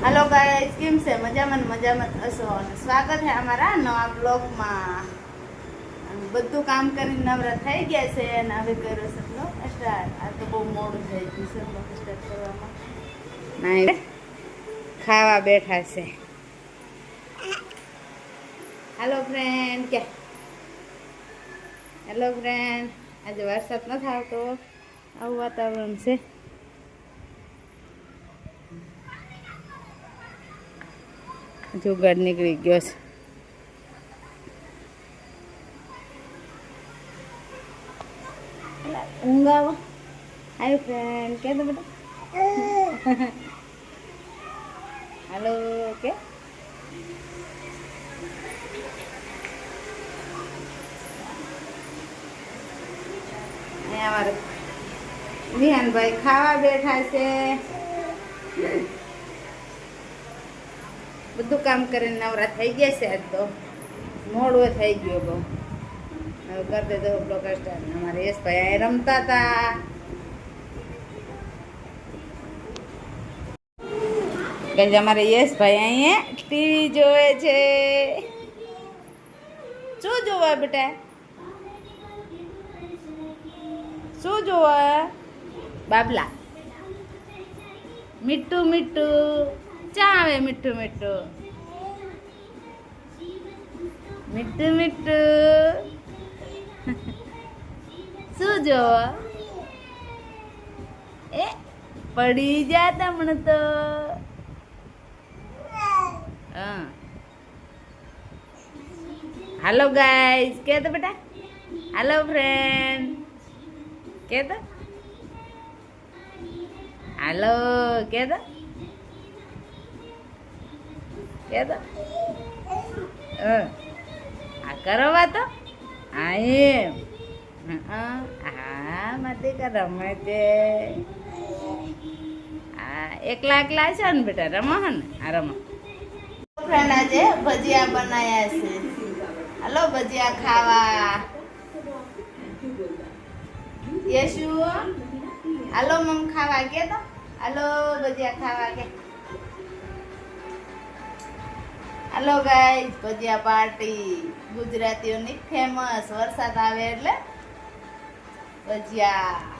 hello guys કેમ છે મજામાં હશો અને સ્વાગત છે અમારા નવા બ્લોગમાં બધું કામ કરીને નવરા થઈ ગયા છે અને હવે કર્યો છે બ્લોગ સ્ટાર્ટ આ તો બહુ મોડું થઈ ગયું છે બ્લોગ સ્ટાર્ટ કરવામાં ના ખાવા બેઠા છે હેલો ફ્રેન્ડ કે હેલો ફ્રેન્ડ આજે વરસાદ નથી આવતો આવું વાતાવરણ છે जुगाड़ निकली गयो छे ऊँघ आवे हाय फ्रेंड क्या तो बेटा हेलो के हमारे विहान भाई खावा बैठा से બધું કામ કરીને નવરા થઈ ગયા છે આજ તો મોડું થઈ ગયો બહુ હવે કરી દેજો બ્લોગ સ્ટાર્ટ અમારે યશભાઈ અહીં રમતા હતા કે અમારે યશભાઈ અહીંયા ટીવી જોવે છે શું જોવા બેટા શું જોવા બાબલા મીઠું મીઠું ચાવે મીઠું મીઠું મીઠું મીઠું શું જો એ પડી જાતા મને તો હા હાલો ગાઈસ કે તો બેટા હાલો ફ્રેન્ડ કે તો હાલો કે તો કેતો આ કરવા તો હા એમ હા માતે કા રમે છે આ એકલા એકલા છે ને બેટા રમો હે ને આ રમો ફ્રેન્ડ આજે ભજીયા બનાયા છે હાલો ભજીયા ખાવા યશુ હાલો મમ ખાવા કે તો હાલો ભજીયા ખાવા કે हेलो गाइस भजिया पार्टी गुजरातीओनी फेमस वरसाद आवे એટલે ભજીયા